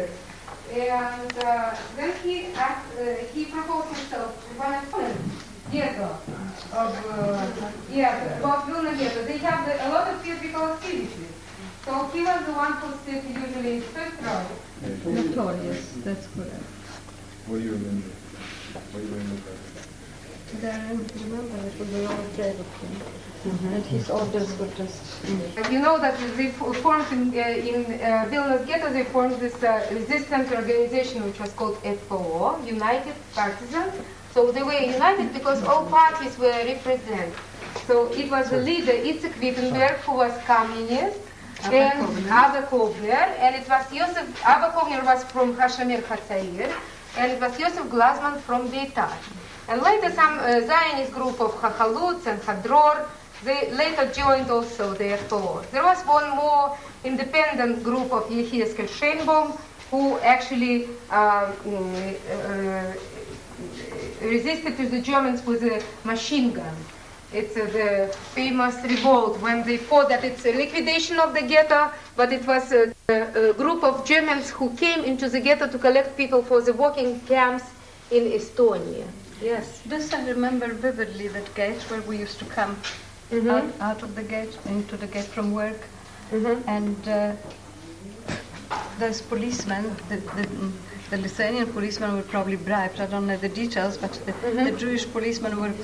years. And then he proposed himself to one of ghetto of Vilna ghetto. They have a lot of physical activities. So he was the one who sits usually in first row. Notorious, that's correct. What do you remember? What do you remember? I remember it was a lot of afraid of him. And his orders were just... You know that they formed in Vilna's ghetto, they formed this resistance organization which was called FPO, United Partisans. So they were united because all parties were represented. So it was the leader, Itzhak Wittenberg, who was communist, and Abba Kovner, and it was Yosef, Abba Kovner was from Hashomer Hatzair, and it was Yosef Glassman from Beitar. And later some Zionist group of Chachalutz and Hadror, they later joined also the FPO. There was one more independent group of Yehieskel Sheinbaum who actually resisted to the Germans with a machine gun. It's the famous revolt when they fought that it's a liquidation of the ghetto, but it was a group of Germans who came into the ghetto to collect people for the working camps in Estonia. Yes. This I remember vividly, that gate where we used to come out of the gate, into the gate from work. And those policemen, the Lithuanian policemen were probably bribed, I don't know the details, but the Jewish policemen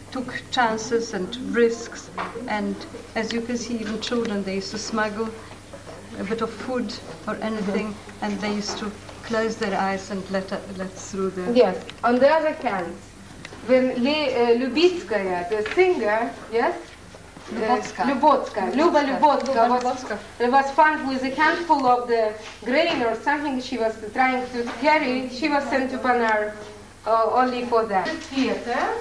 took chances and risks, and as you can see, even children, they used to smuggle a bit of food or anything, and they used to close their eyes and let through the... Yes. On the other hand, when Lubitskaya, the singer, yes? Lubotska was found with a handful of the grain or something she was trying to carry. She was sent to Panar only for that. Theater,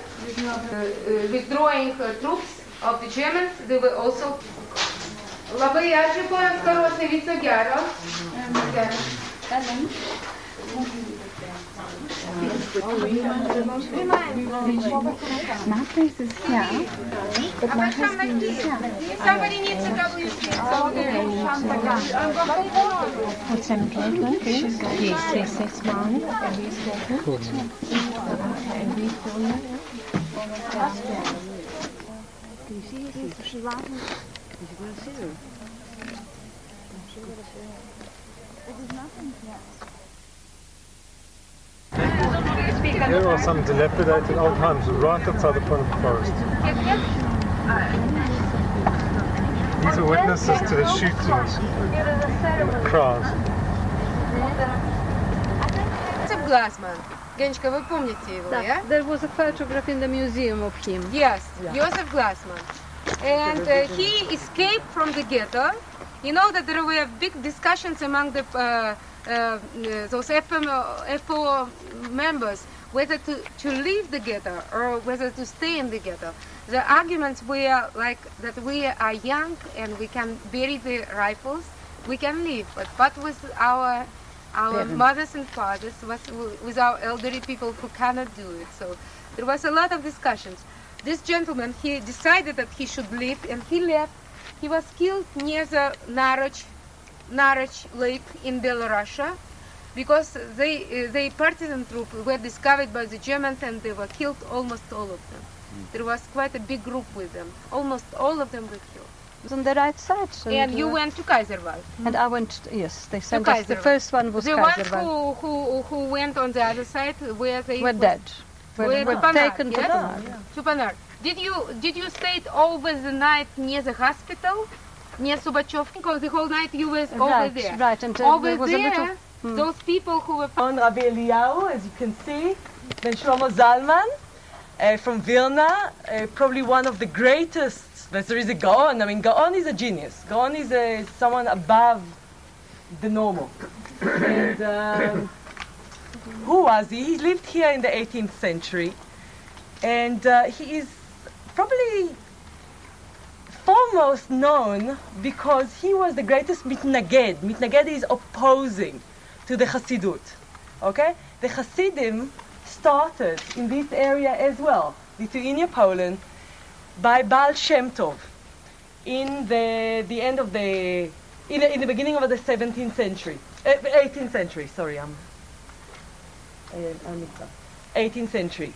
withdrawing troops of the Germans, they were also... Labai ačiū, ponas Karosai, viso gero. Nachweis ist ja, but Nachweis ist ja. Somebody needs to double your feet. What's that Geld? Yes, 6 Mal. Here are some dilapidated old homes right outside the front of the forest. These are witnesses to the shootings and the crowds. Joseph Glassman. Genchka, вы помните его, yeah? There was a photograph in the museum of him. Yes, Joseph Glassman. And he escaped from the ghetto. You know that there were big discussions among the those FPO members whether to leave the ghetto or whether to stay in the ghetto. The arguments were like that we are young and we can bury the rifles, we can leave, but with our mothers and fathers, with our elderly people who cannot do it. So there was a lot of discussions. This gentleman, he decided that he should leave, and he left. He was killed near the Narach Lake in Belarus because they partisan troops were discovered by the Germans and they were killed, almost all of them. There was quite a big group with them. Almost all of them were killed. It was on the right side. And you went to Kaiserwald. And I went, yes, they sent us, the first one was Kaiserwald. The ones who went on the other side, where they were dead. Were taken to Panar. To Panar. Did you stay over the night near the hospital, near Subachov? Because the whole night you were over there. Right, and over there was there, a little... those people who were... On Rabbi Eliyahu, as you can see, Ben Shlomo Zalman, from Vilna, probably one of the greatest. There is a Gaon. I mean, Gaon is a genius. Gaon is someone above the normal. And who was he? He lived here in the 18th century, and he is probably foremost known because he was the greatest mitnaged. Mitnaged is opposing to the Hasidut. Okay, the Hasidim started in this area as well, Lithuania, Poland, by Baal Shem Tov in the end of the in the beginning of the 17th century, 18th century. Sorry, I'm mixed up. 18th century.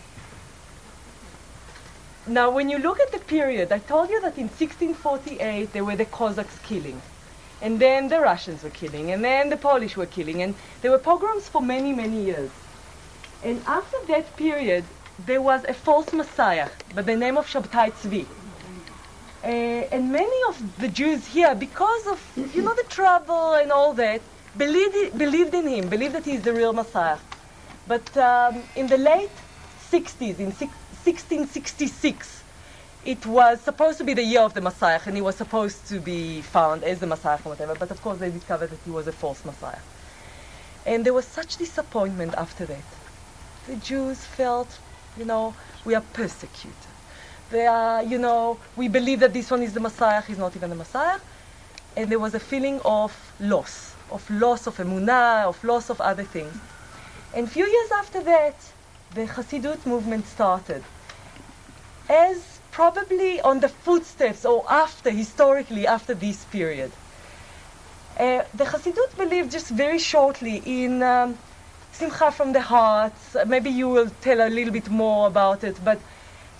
Now, when you look at the period, I told you that in 1648 there were the Cossacks killing, and then the Russians were killing, and then the Polish were killing, and there were pogroms for many, many years. And after that period, there was a false messiah by the name of Shabtai Tzvi. And many of the Jews here, because of, the trouble and all that, believed in him, believed that he's the real Messiah. But in the late 60s, in 1666, it was supposed to be the year of the Messiah, and he was supposed to be found as the Messiah or whatever, but of course they discovered that he was a false Messiah. And there was such disappointment after that. The Jews felt, we are persecuted. They are, we believe that this one is the Messiah, he's not even the Messiah. And there was a feeling of loss of emunah, of loss of other things. And a few years after that, the Hasidut movement started. As probably on the footsteps or historically after this period. The Hasidut believed just very shortly in Simcha from the heart. Maybe you will tell a little bit more about it, but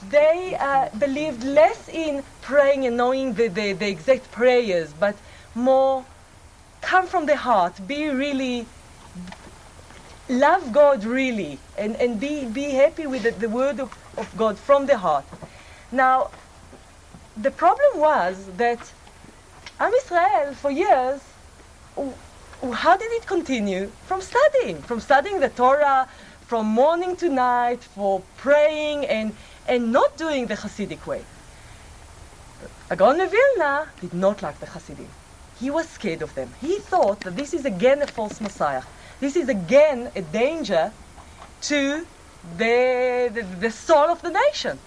they believed less in praying and knowing the exact prayers, but more come from the heart, be really, love God really, and be happy with the word of God from the heart. Now, the problem was that Am Israel, for years, how did it continue? From studying the Torah, from morning to night, for praying and not doing the Hasidic way. Gaon Vilna did not like the Hasidim. He was scared of them. He thought that this is again a false Messiah. This is again a danger to the soul of the nation.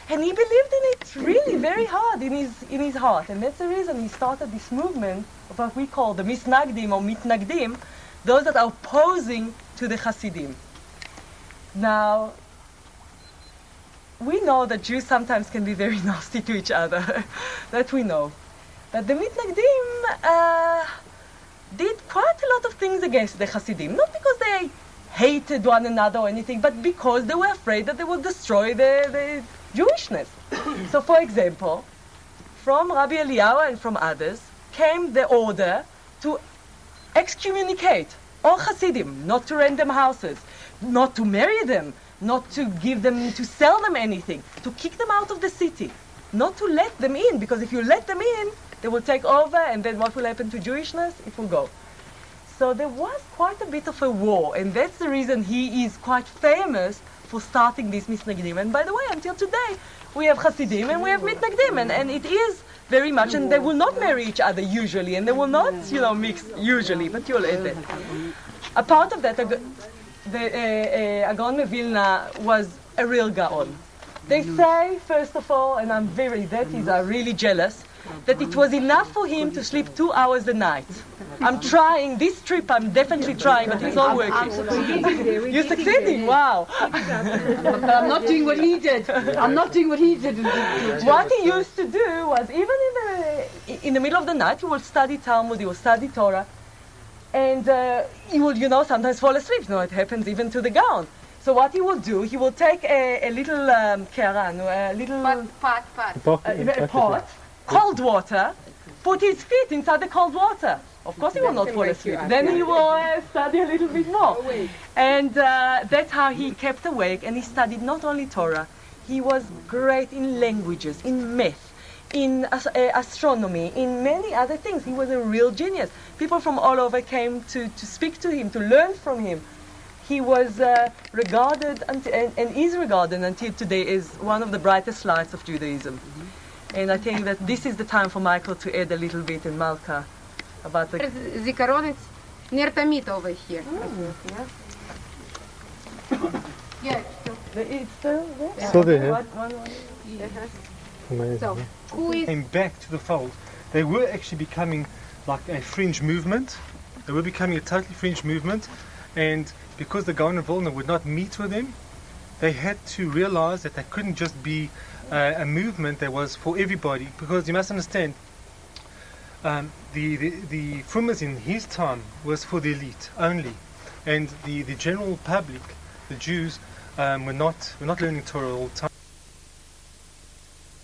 And he believed in it really very hard in his heart. And that's the reason he started this movement of what we call the Misnagdim or Mitnagdim, those that are opposing to the Hasidim. Now, we know that Jews sometimes can be very nasty to each other. That we know. But the Mitnagdim did quite a lot of things against the Hasidim. Not because they hated one another or anything, but because they were afraid that they would destroy the Jewishness. So, for example, from Rabbi Eliyahu and from others came the order to excommunicate all Hasidim, not to rent them houses, not to marry them, not to give them, to sell them anything, to kick them out of the city, not to let them in, because if you let them in, they will take over, and then what will happen to Jewishness? It will go. So there was quite a bit of a war, and that's the reason he is quite famous for starting this Mitnagdim. And by the way, until today, we have Hasidim and we have Mitnagdim, and it is very much, and they will not marry each other usually, and they will not, mix usually, but you'll add that. A part of that, Gaon Vilna was a real Gaon. They say, first of all, and I'm really jealous, that it was enough for him to sleep 2 hours a night. I'm trying, this trip I'm definitely trying, but it's not working. You're succeeding, wow. But I'm not doing what he did. What he used to do was, even in the middle of the night, he would study Talmud, he would study Torah, and he would, sometimes fall asleep. It happens even to the Gaon. So what he would do, he would take a little keran, a little pot, cold water, put his feet inside the cold water. Of course he will not fall asleep. Then he will study a little bit more. And that's how he kept awake, and he studied not only Torah, he was great in languages, in math, in astronomy, in many other things. He was a real genius. People from all over came to speak to him, to learn from him. He was regarded and is regarded until today as one of the brightest lights of Judaism. And I think that this is the time for Michael to add a little bit in Malka about the... Zikaron, it's near Tamit over here. Yeah. It's still there? Still there, yeah? One. So, who is... Came back to the fold. They were actually becoming like a fringe movement. They were becoming a totally fringe movement. And because the Gaon of Vilna would not meet with them, they had to realize that they couldn't just be a movement that was for everybody, because you must understand, the Frumas in his time was for the elite only, and the general public, the Jews, were not learning Torah all the time.